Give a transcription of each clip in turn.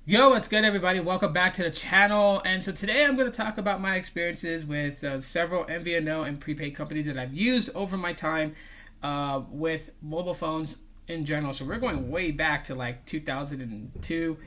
Yo, what's good, everybody? Welcome back to the channel. And so today I'm going to talk about my experiences with several MVNO and prepaid companies that I've used over my time with mobile phones in general. So we're going way back to like 2002.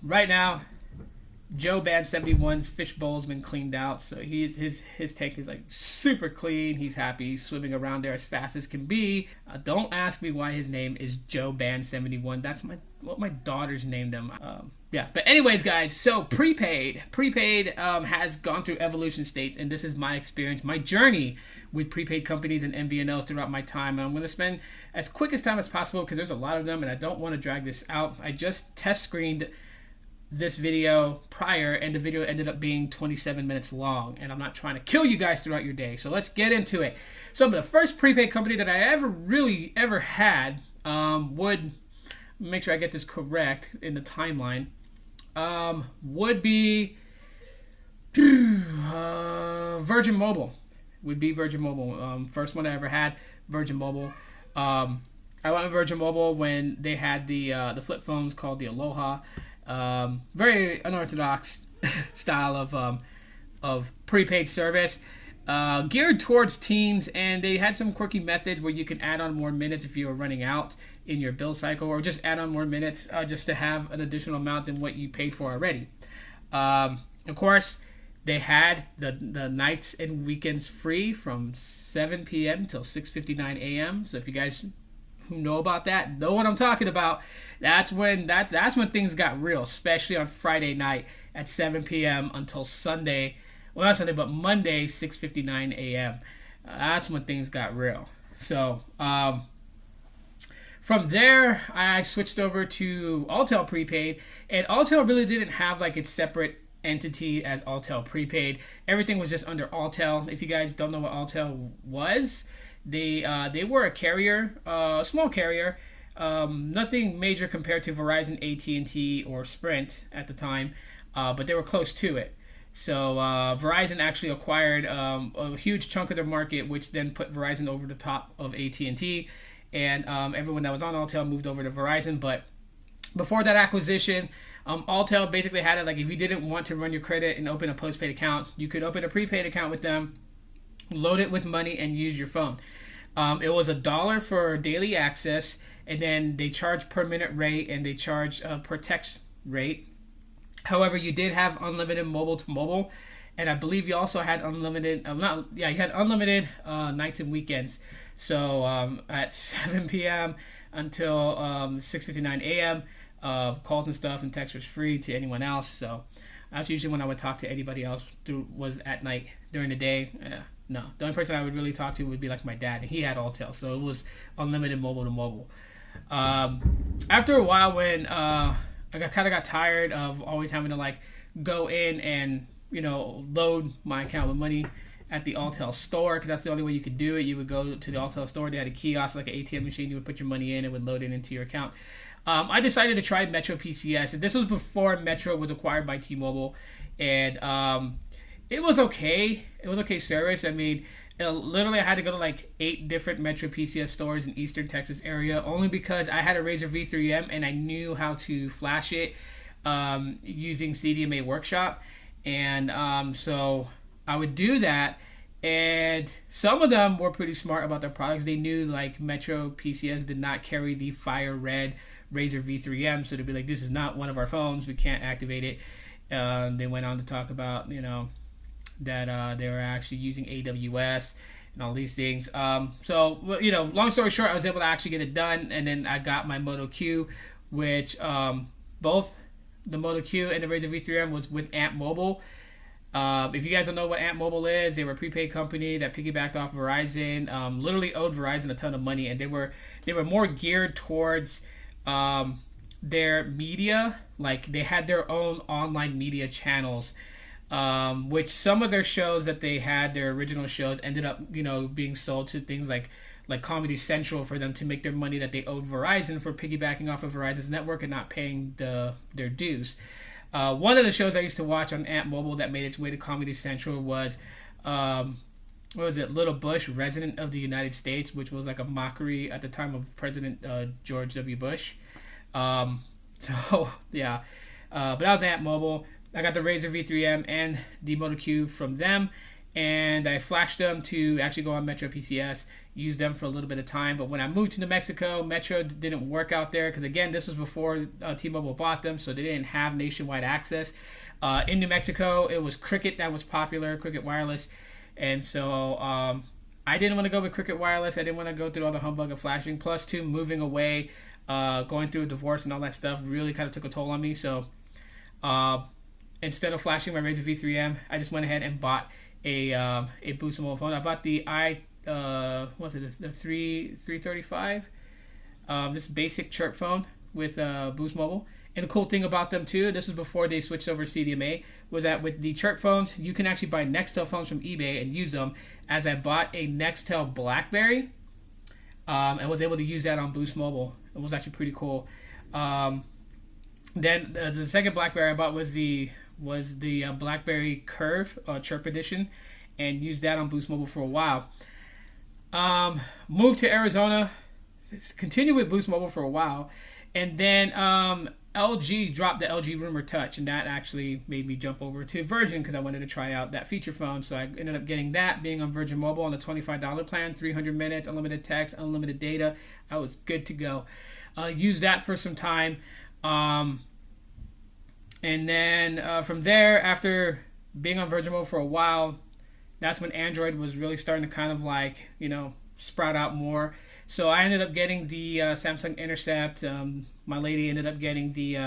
Right now, Joe Band 71's fishbowl's been cleaned out, so his tank is like super clean. He's happy. He's swimming around there as fast as can be. Don't ask me why his name is Joe Band 71. That's what my daughters named him. Yeah, but anyways, guys. So prepaid has gone through evolution states, and this is my experience, my journey with prepaid companies and MVNOs throughout my time. And I'm going to spend as quick as time as possible because there's a lot of them, and I don't want to drag this out. I just test screened this video prior, and the video ended up being 27 minutes long, and I'm not trying to kill you guys throughout your day, so let's get into it. So the first prepaid company that I ever had would make sure I get this correct in the timeline, would be Virgin Mobile. First one I ever had, Virgin Mobile. I went with Virgin Mobile when they had the flip phones called the Aloha. Very unorthodox style of prepaid service, geared towards teens, and they had some quirky methods where you can add on more minutes if you were running out in your bill cycle, or just add on more minutes just to have an additional amount than what you paid for already. Of course, they had the nights and weekends free from 7 p.m. till 6:59 a.m. So if you guys who know about that know what I'm talking about. That's when things got real, especially on Friday night at 7 p.m. until Sunday. Well, not Sunday, but Monday, 6:59 a.m. That's when things got real. So from there, I switched over to Alltel Prepaid, and Alltel really didn't have like its separate entity as Alltel Prepaid. Everything was just under Alltel. If you guys don't know what Alltel was, they were a carrier, a small carrier, nothing major compared to Verizon, AT&T, or Sprint at the time, but they were close to it. So Verizon actually acquired a huge chunk of their market, which then put Verizon over the top of AT&T, and everyone that was on Alltel moved over to Verizon. But before that acquisition, Alltel basically had it like if you didn't want to run your credit and open a postpaid account, you could open a prepaid account with them, load it with money, and use your phone. It was $1 for daily access, and then they charge per minute rate, and they charge per text rate. However, you did have unlimited mobile to mobile, and I believe you also had unlimited nights and weekends. So at 7 p.m. until 6:59 a.m. Calls and stuff and text was free to anyone else. So that's usually when I would talk to anybody else was at night. During the day, no. The only person I would really talk to would be like my dad, and he had Alltel, so it was unlimited mobile to mobile. After a while, when I got tired of always having to like go in and load my account with money at the Alltel store, because that's the only way you could do it. You would go to the Alltel store. They had a kiosk, like an ATM machine. You would put your money in, it would load it into your account. I decided to try MetroPCS, and this was before Metro was acquired by T-Mobile, and it was okay. It was okay service. I mean, literally I had to go to like 8 different MetroPCS stores in Eastern Texas area, only because I had a Razr V3M and I knew how to flash it using CDMA Workshop. And so I would do that. And some of them were pretty smart about their products. They knew like MetroPCS did not carry the fire red Razr V3M. So they'd be like, this is not one of our phones. We can't activate it. They went on to talk about, that they were actually using AWS and all these things. So, long story short, I was able to actually get it done, and then I got my Moto Q, which both the Moto Q and the Razr V3M was with Ant Mobile. If you guys don't know what Ant Mobile is, they were a prepaid company that piggybacked off Verizon, literally owed Verizon a ton of money, and they were more geared towards their media. Like, they had their own online media channels, which some of their shows that they had, their original shows, ended up, being sold to things like Comedy Central for them to make their money that they owed Verizon for piggybacking off of Verizon's network and not paying their dues. One of the shows I used to watch on Ant Mobile that made its way to Comedy Central was, what was it, Little Bush, Resident of the United States, which was like a mockery at the time of President George W. Bush. So, yeah. But that was Ant Mobile. I got the Razer V3M and the Moto Q from them, and I flashed them to actually go on MetroPCS, used them for a little bit of time. But when I moved to New Mexico, Metro didn't work out there because, again, this was before T-Mobile bought them, so they didn't have nationwide access. In New Mexico, it was Cricket that was popular, Cricket Wireless, and so I didn't want to go with Cricket Wireless. I didn't want to go through all the humbug of flashing. Plus, too, moving away, going through a divorce and all that stuff really kind of took a toll on me. So instead of flashing my Razer V3M, I just went ahead and bought a Boost Mobile phone. I bought the the 335, this basic chirp phone with Boost Mobile. And the cool thing about them too, this was before they switched over CDMA, was that with the chirp phones, you can actually buy Nextel phones from eBay and use them. As I bought a Nextel BlackBerry, and was able to use that on Boost Mobile. It was actually pretty cool. Then the second BlackBerry I bought was the BlackBerry Curve Chirp Edition, and used that on Boost Mobile for a while. Moved to Arizona, continued with Boost Mobile for a while, and then LG dropped the LG Rumor Touch, and that actually made me jump over to Virgin because I wanted to try out that feature phone. So I ended up getting that, being on Virgin Mobile on the $25 plan, 300 minutes, unlimited text, unlimited data. I was good to go. Used that for some time. And then from there, after being on Virgin Mobile for a while, that's when Android was really starting to kind of like, sprout out more. So I ended up getting the Samsung Intercept. My lady ended up getting the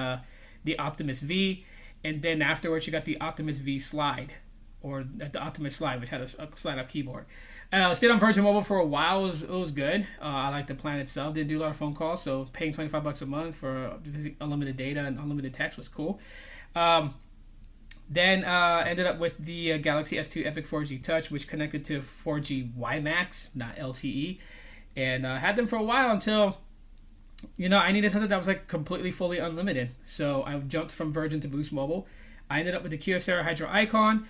Optimus V. And then afterwards, she got the Optimus V Slide, or the Optimus Slide, which had a slide-up keyboard. Stayed on Virgin Mobile for a while. It was good. I liked the plan itself. Didn't do a lot of phone calls, so paying $25 a month for unlimited data and unlimited text was cool. Then ended up with the Galaxy S2 Epic 4G Touch, which connected to 4G WiMAX, not LTE. And had them for a while until, I needed something that was like completely fully unlimited. So I jumped from Virgin to Boost Mobile. I ended up with the Kyocera Hydro Icon.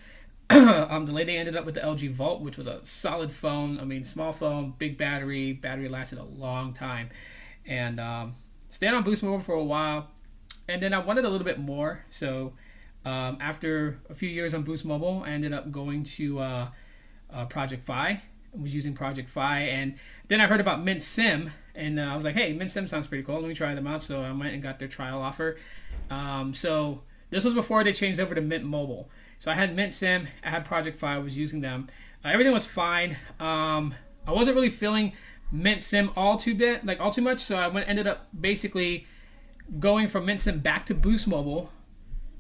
The lady ended up with the LG Volt, which was a solid phone. I mean, small phone, big battery. Battery lasted a long time. And stayed on Boost Mobile for a while. And then I wanted a little bit more. So after a few years on Boost Mobile, I ended up going to Project Fi. I was using Project Fi, and then I heard about Mint Sim, and I was like, hey, Mint Sim sounds pretty cool. Let me try them out. So I went and got their trial offer. So this was before they changed over to Mint Mobile. So I had Mint Sim, I had Project Fi, I was using them. Everything was fine. I wasn't really feeling Mint Sim all too much, so I ended up basically going from Mint Sim back to Boost Mobile.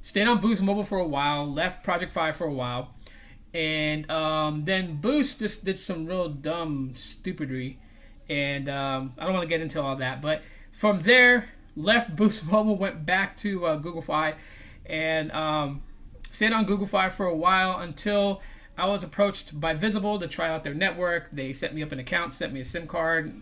Stayed on Boost Mobile for a while, left Project Fi for a while. And then Boost just did some real dumb stupidry, and I don't want to get into all that. But from there, left Boost Mobile, went back to Google Fi, and stayed on Google Fi for a while until I was approached by Visible to try out their network. They set me up an account, sent me a SIM card.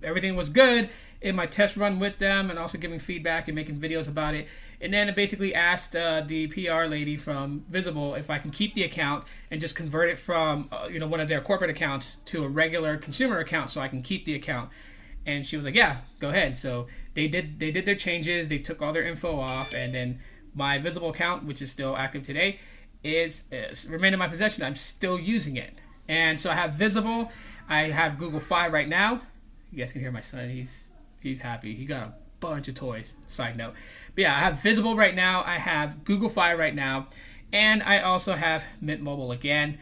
Everything was good in my test run with them, and also giving feedback and making videos about it. And then I basically asked the PR lady from Visible if I can keep the account and just convert it from one of their corporate accounts to a regular consumer account so I can keep the account. And she was like, yeah, go ahead. So they did their changes. They took all their info off, and then my Visible account, which is still active today, is remained in my possession. I'm still using it. And so I have Visible. I have Google Fi right now. You guys can hear my son. He's happy. He got a bunch of toys. Side note. But yeah, I have Visible right now. I have Google Fi right now. And I also have Mint Mobile again.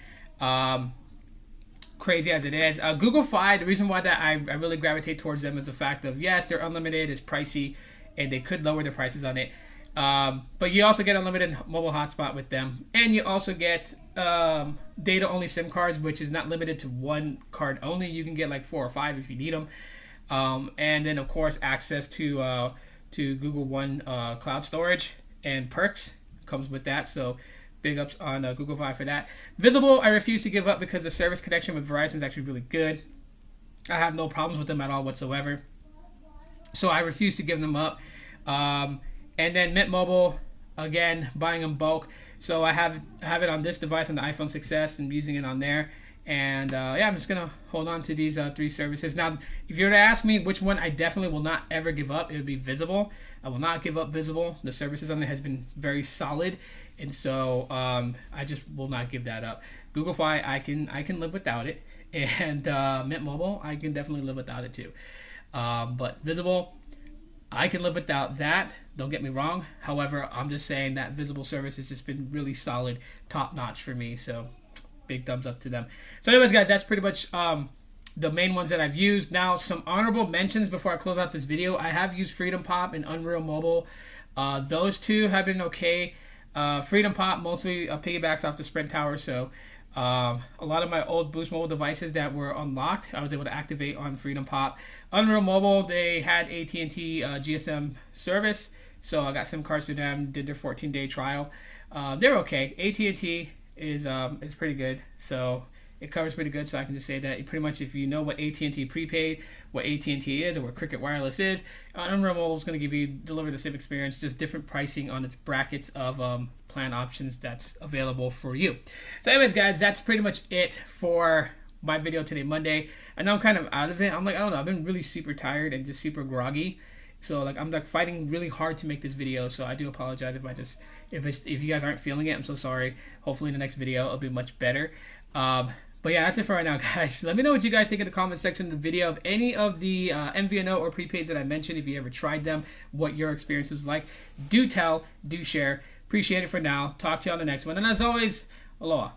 Crazy as it is. Google Fi, the reason why that I really gravitate towards them is the fact of, yes, they're unlimited. It's pricey. And they could lower the prices on it. But you also get unlimited mobile hotspot with them. And you also get data-only SIM cards, which is not limited to one card only. You can get like 4 or 5 if you need them. And then, of course, access to Google One cloud storage and perks comes with that. So big ups on Google Fi for that. Visible, I refuse to give up because the service connection with Verizon is actually really good. I have no problems with them at all whatsoever. So I refuse to give them up. And then Mint Mobile, again, buying in bulk. So I have it on this device, on the iPhone 6s, and using it on there. And yeah, I'm just gonna hold on to these 3 services. Now, if you were to ask me which one I definitely will not ever give up, it would be Visible. I will not give up Visible. The services on it has been very solid, and so I just will not give that up. Google Fi, I can live without it, and Mint Mobile, I can definitely live without it too. But Visible, I can live without that. Don't get me wrong. However, I'm just saying that Visible service has just been really solid, top notch for me. So big thumbs up to them. So anyways, guys, that's pretty much the main ones that I've used. Now, some honorable mentions before I close out this video. I have used Freedom Pop and Unreal Mobile. Those two have been okay. Freedom Pop mostly piggybacks off the Sprint Tower, so a lot of my old Boost Mobile devices that were unlocked, I was able to activate on Freedom Pop. Unreal Mobile, they had AT&T GSM service, so I got SIM cards to them, did their 14-day trial. They're okay. AT&T is pretty good, so it covers pretty good. So I can just say that pretty much if you know what AT&T Prepaid, what AT&T is, or what Cricket Wireless is, Unreal Mobile is going to deliver the same experience, just different pricing on its brackets of plan options that's available for you. So anyways, guys, that's pretty much it for my video today, Monday. I know I'm kind of out of it. I'm like, I don't know, I've been really super tired and just super groggy. So like I'm like fighting really hard to make this video, so I do apologize if you guys aren't feeling it. I'm so sorry. Hopefully in the next video it'll be much better. But yeah, that's it for right now, guys. Let me know what you guys think in the comment section of the video of any of the MVNO or prepaids that I mentioned. If you ever tried them, what your experience was like. Do tell, do share. Appreciate it for now. Talk to you on the next one. And as always, aloha.